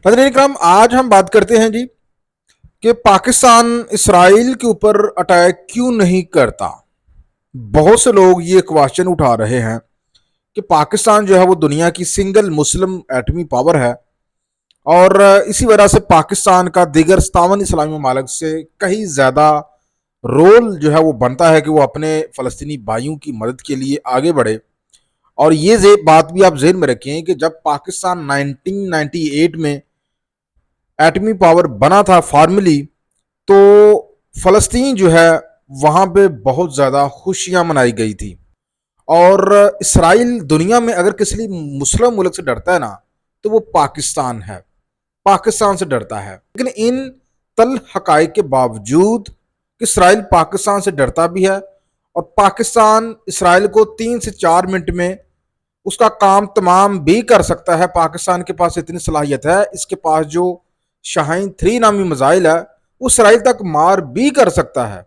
नाज़रीन इकराम, आज हम बात करते हैं जी कि पाकिस्तान इसराइल के ऊपर अटैक क्यों नहीं करता। बहुत से लोग ये क्वेश्चन उठा रहे हैं कि पाकिस्तान जो है वो दुनिया की सिंगल मुस्लिम एटमी पावर है और इसी वजह से पाकिस्तान का दीगर 57 इस्लामी ममालिक से कहीं ज़्यादा रोल जो है वो बनता है कि वो अपने फ़लस्तीनी भाइयों की मदद के लिए आगे बढ़े। और ये बात भी आप जेहन में रखें कि जब पाकिस्तान 1998 में एटमी पावर बना था फॉर्मली, तो फ़लस्तीन जो है वहाँ पे बहुत ज़्यादा खुशियाँ मनाई गई थी। और इसराइल दुनिया में अगर किसी मुस्लिम मुल्क से डरता है ना, तो वो पाकिस्तान है, पाकिस्तान से डरता है। लेकिन इन तल हकाइक के बावजूद कि इसराइल पाकिस्तान से डरता भी है और पाकिस्तान इसराइल को 3 से 4 मिनट में उसका काम तमाम भी कर सकता है। पाकिस्तान के पास इतनी सलाहियत है, इसके पास जो शाहीन 3 नामी मिसाइल है वो इसराइल तक मार भी कर सकता है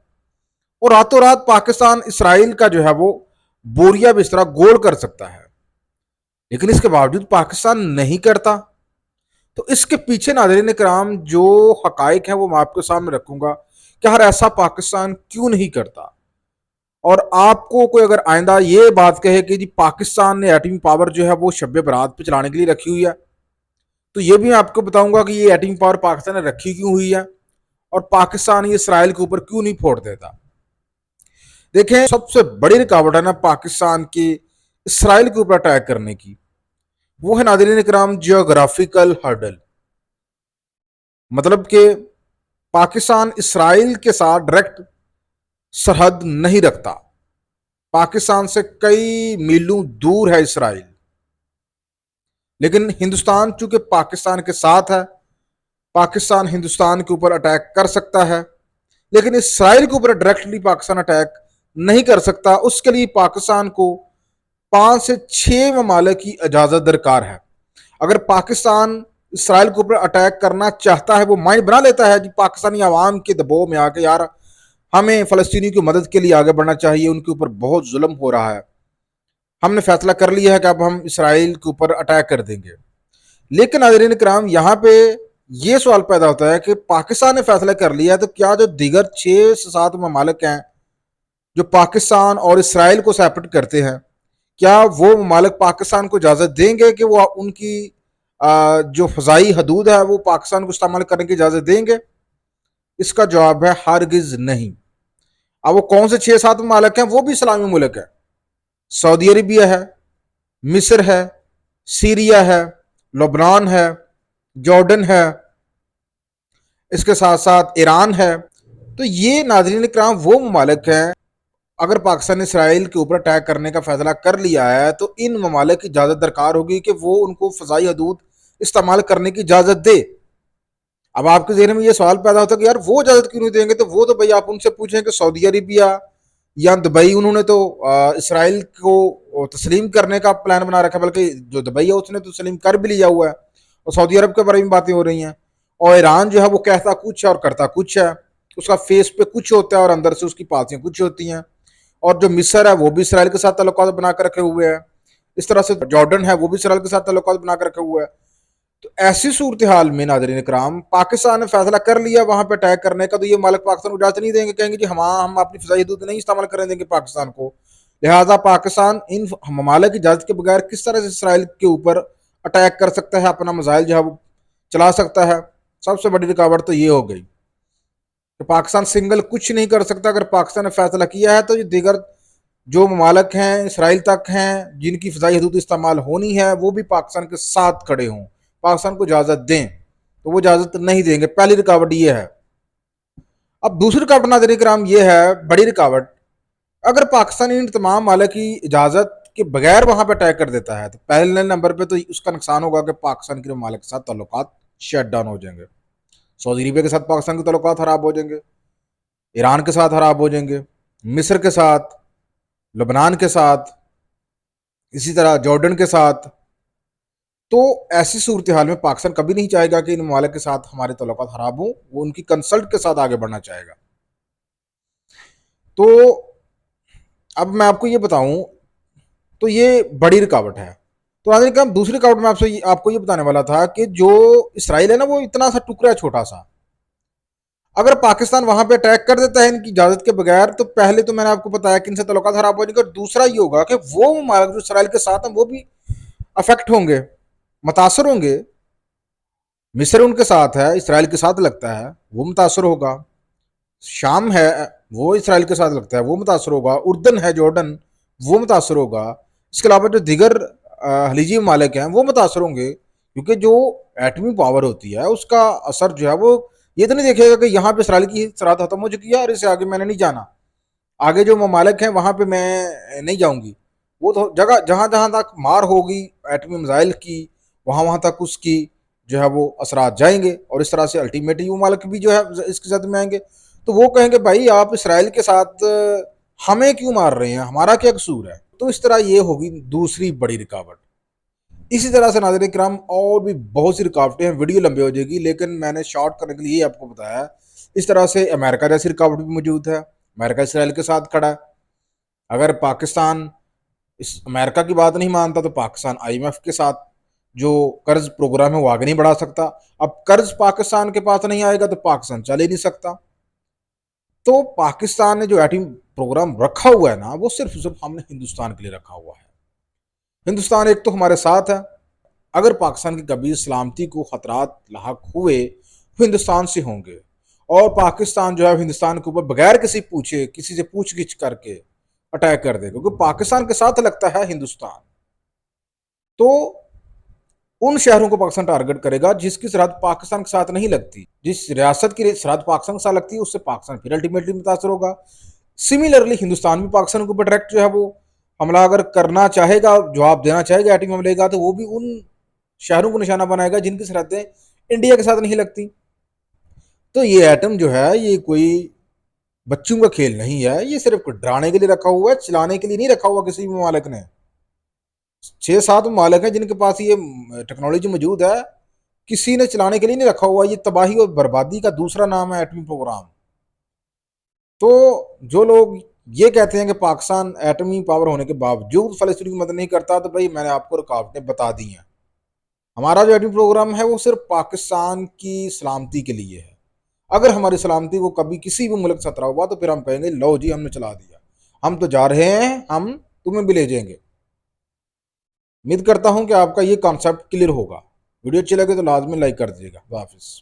और रातों रात पाकिस्तान इसराइल का जो है वो बोरिया बिस्तरा गोल कर सकता है। लेकिन इसके बावजूद पाकिस्तान नहीं करता। तो इसके पीछे नाज़रीन कराम जो हकाइक है वो मैं आपके सामने रखूंगा कि हर ऐसा पाकिस्तान क्यों नहीं करता। और आपको कोई अगर आइंदा ये बात कहे कि जी पाकिस्तान ने एटमी पावर जो है वो शब बरात पे चलाने के लिए रखी हुई है, तो ये भी मैं आपको बताऊंगा कि ये एटमी पावर पाकिस्तान ने रखी क्यों हुई है और पाकिस्तान ये इसराइल के ऊपर क्यों नहीं फोड़ देता। देखें, सबसे बड़ी रुकावट है ना पाकिस्तान की इसराइल के ऊपर अटैक करने की, वो है नाज़रीन कराम जियोग्राफिकल हर्डल। मतलब कि पाकिस्तान इसराइल के साथ डायरेक्ट सरहद नहीं रखता, पाकिस्तान से कई मीलों दूर है इसराइल। लेकिन हिंदुस्तान चूंकि पाकिस्तान के साथ है, पाकिस्तान हिंदुस्तान के ऊपर अटैक कर सकता है, लेकिन इसराइल के ऊपर डायरेक्टली पाकिस्तान अटैक नहीं कर सकता। उसके लिए पाकिस्तान को 5 से 6 ममालिक की इजाज़त दरकार है। अगर पाकिस्तान इसराइल के ऊपर अटैक करना चाहता है, वो माइंड बना लेता है जी पाकिस्तानी आवाम के दबाव में आके यार हमें फ़लस्तीनी की मदद के लिए आगे बढ़ना चाहिए, उनके ऊपर बहुत जुल्म हो रहा है, हमने फैसला कर लिया है कि अब हम इसराइल के ऊपर अटैक कर देंगे। लेकिन नाज़रीन कराम, यहाँ पे ये सवाल पैदा होता है कि पाकिस्तान ने फैसला कर लिया है, तो क्या जो दीगर 6 से 7 ममालिक हैं जो पाकिस्तान और इसराइल को सेपरेट करते हैं, क्या वो ममालिक पाकिस्तान को इजाज़त देंगे कि वो उनकी जो फ़ज़ाई हदूद है वो पाकिस्तान को इस्तेमाल करने की इजाज़त देंगे? इसका जवाब है हरगिज़ नहीं। अब वो कौन से 6-7 ममालिक हैं? वो भी इस्लामी मुल्क है। सऊदी अरेबिया है, मिस्र है, सीरिया है, लबनान है, जॉर्डन है, इसके साथ साथ ईरान है। तो ये नाज़रीन इकराम वो ममालिक हैं, अगर पाकिस्तान ने इसराइल के ऊपर अटैक करने का फैसला कर लिया है तो इन ममालिक की इजाज़त दरकार होगी कि वो उनको फ़ज़ाई हदूद इस्तेमाल करने की इजाज़त दे। अब आपके जहन में ये सवाल पैदा होता है कि यार वो इजाज़त क्यों नहीं देंगे, तो वो तो भाई आप उनसे पूछें कि सऊदी अरेबिया या दुबई, उन्होंने तो इसराइल को तस्लीम करने का प्लान बना रखा है, बल्कि जो दुबई है उसने तो तस्लीम कर भी लिया हुआ है और सऊदी अरब के बारे में बातें हो रही हैं। और ईरान जो है वो कहता कुछ है और करता कुछ है, उसका फेस पे कुछ होता है और अंदर से उसकी पासियाँ कुछ होती हैं। और जो मिस्र है वो भी इसराइल के साथ ताल्लुकात बना कर रखे हुए हैं, इस तरह से जॉर्डन है वो भी इसराइल के साथ ताल्लुकात बना कर रखे हुए हैं। तो ऐसी सूरत हाल में नाज़रीन इकराम, पाकिस्तान ने फैसला कर लिया वहां पर अटैक करने का, तो ये मालिक पाकिस्तान को इजाजत नहीं देंगे, कहेंगे जी हम अपनी फ़ज़ाई हदूद नहीं इस्तेमाल करने देंगे पाकिस्तान को। लिहाजा पाकिस्तान इन ममालिक की इजाज़त के बगैर किस तरह से इसराइल के ऊपर अटैक कर सकता है, अपना मिसाइल जो है वो चला सकता है। सबसे बड़ी रुकावट तो ये हो गई कि पाकिस्तान सिंगल कुछ नहीं कर सकता। अगर पाकिस्तान ने फैसला किया है तो ये दीगर जो ममालिक हैं इसराइल तक हैं जिनकी फ़ज़ाई हदूद इस्तेमाल होनी है, वो भी पाकिस्तान के साथ खड़े हों, पाकिस्तान को इजाज़त दें, तो वो इजाज़त नहीं देंगे। पहली रुकावट ये है। अब दूसरी रुकावट नाज़रीन कराम ये है, बड़ी रुकावट, अगर पाकिस्तान इन तमाम मालिक की इजाज़त के बगैर वहाँ पर अटैक कर देता है तो पहले नंबर पर तो उसका नुकसान होगा कि पाकिस्तान के ममालिक के साथ ताल्लुकात शट डाउन हो जाएंगे। सऊदी अरबिया के साथ पाकिस्तान के ताल्लुकात ख़राब हो जाएंगे, ईरान के साथ ख़राब हो जाएंगे, मिस्र के साथ, लबनान के साथ, इसी तरह जॉर्डन के साथ। तो ऐसी सूरत हाल में पाकिस्तान कभी नहीं चाहेगा कि इन ममालिक के साथ हमारे ताल्लुकात खराब हों, वो उनकी कंसल्ट के साथ आगे बढ़ना चाहेगा। तो अब मैं आपको ये बताऊं, तो ये बड़ी रुकावट है। تو ناظرین کرام دوسری رکاوٹ میں آپ کو یہ بتانے والا تھا کہ جو اسرائیل ہے نا وہ اتنا سا ٹکڑا ہے چھوٹا سا، اگر پاکستان وہاں پہ اٹیک کر دیتا ہے ان کی اجازت کے بغیر تو پہلے تو میں نے آپ کو بتایا کہ ان سے تعلقات خراب ہو جائیں گے، اور دوسرا یہ ہوگا کہ وہ ممالک جو اسرائیل کے ساتھ ہیں وہ بھی افیکٹ ہوں گے، متاثر ہوں گے۔ مصر ان کے ساتھ ہے، اسرائیل کے ساتھ لگتا ہے، وہ متاثر ہوگا۔ شام ہے وہ اسرائیل کے ساتھ لگتا ہے، وہ متاثر ہوگا۔ اردن ہے، جارڈن، وہ متاثر ہوگا۔ اس کے علاوہ جو دیگر خلیجی ممالک ہیں وہ متاثر ہوں گے، کیونکہ جو ایٹمی پاور ہوتی ہے اس کا اثر جو ہے وہ یہ تو نہیں دیکھے گا کہ یہاں پہ اسرائیل کی سرحد ختم ہو چکی ہے اور اس سے آگے میں نے نہیں جانا، آگے جو ممالک ہیں وہاں پہ میں نہیں جاؤں گی۔ وہ تو جگہ جہاں جہاں تک مار ہوگی ایٹمی میزائل کی، وہاں وہاں تک اس کی جو ہے وہ اثرات جائیں گے، اور اس طرح سے الٹیمیٹلی وہ ممالک بھی جو ہے اس کی زد میں آئیں گے، تو وہ کہیں گے بھائی آپ اسرائیل کے ساتھ ہمیں کیوں مار رہے ہیں، ہمارا کیا قصور ہے۔ تو اس طرح یہ ہوگی دوسری بڑی رکاوٹ۔ اسی طرح سے ناظرین کرام اور بھی بہت سی رکاوٹیں ہیں، ویڈیو لمبی ہو جائے گی لیکن میں نے شارٹ کرنے کے لیے یہ آپ کو بتایا۔ اس طرح سے امریکہ جیسی رکاوٹ بھی موجود ہے، امریکہ اسرائیل کے ساتھ کھڑا ہے۔ اگر پاکستان اس امریکہ کی بات نہیں مانتا تو پاکستان آئی ایم ایف کے ساتھ جو قرض پروگرام ہے وہ آگے نہیں بڑھا سکتا۔ اب قرض پاکستان کے پاس نہیں آئے گا تو پاکستان چل ہی نہیں سکتا۔ تو پاکستان نے جو ایٹمی پروگرام رکھا ہوا ہے نا وہ صرف ہم نے ہندوستان کے لیے رکھا ہوا ہے۔ ہندوستان ایک تو ہمارے ساتھ ہے، اگر پاکستان کی کبھی سلامتی کو خطرات لاحق ہوئے وہ ہندوستان سے ہوں گے، اور پاکستان جو ہے ہندوستان کے اوپر بغیر کسی سے پوچھ گچھ کر کے اٹیک کر دے گا، کیونکہ پاکستان کے ساتھ لگتا ہے ہندوستان۔ تو ان شہروں کو پاکستان ٹارگٹ کرے گا جس کی سرحد پاکستان کے ساتھ نہیں لگتی، جس ریاست کی سرحد پاکستان کے ساتھ لگتی ہے اس سے پاکستان پھر الٹیمیٹلی متاثر ہوگا۔ سملرلی ہندوستان بھی پاکستان کے اوپر ڈائریکٹ جو ہے وہ حملہ اگر کرنا چاہے گا، جواب دینا چاہے گا ایٹمی حملے کا، تو وہ بھی ان شہروں کو نشانہ بنائے گا جن کی سرحدیں انڈیا کے ساتھ نہیں لگتی۔ تو یہ ایٹم جو ہے یہ کوئی بچوں کا کھیل نہیں ہے، یہ صرف ڈرانے کے لیے رکھا ہوا ہے، چلانے کے لیے نہیں رکھا ہوا کسی بھی ممالک نے۔ 6-7 ممالک ہیں جن کے پاس یہ ٹیکنالوجی موجود ہے، کسی نے چلانے کے لیے نہیں رکھا ہوا۔ یہ تباہی اور بربادی کا دوسرا نام ہے ایٹمی پروگرام۔ تو جو لوگ یہ کہتے ہیں کہ پاکستان ایٹمی پاور ہونے کے باوجود فلسطین کی مدد نہیں کرتا، تو بھائی میں نے آپ کو رکاوٹیں بتا دی ہیں۔ ہمارا جو ایٹمی پروگرام ہے وہ صرف پاکستان کی سلامتی کے لیے ہے۔ اگر ہماری سلامتی کو کبھی کسی بھی ملک سے خطرہ ہوا تو پھر ہم کہیں گے لو جی ہم نے چلا دیا، ہم تو جا رہے ہیں، ہم تمہیں بھی لے جائیں گے۔ امید کرتا ہوں کہ آپ کا یہ کانسیپٹ کلیئر ہوگا۔ ویڈیو اچھی لگے تو لازمی لائک کر دیجیے گا۔ اللہ حافظ۔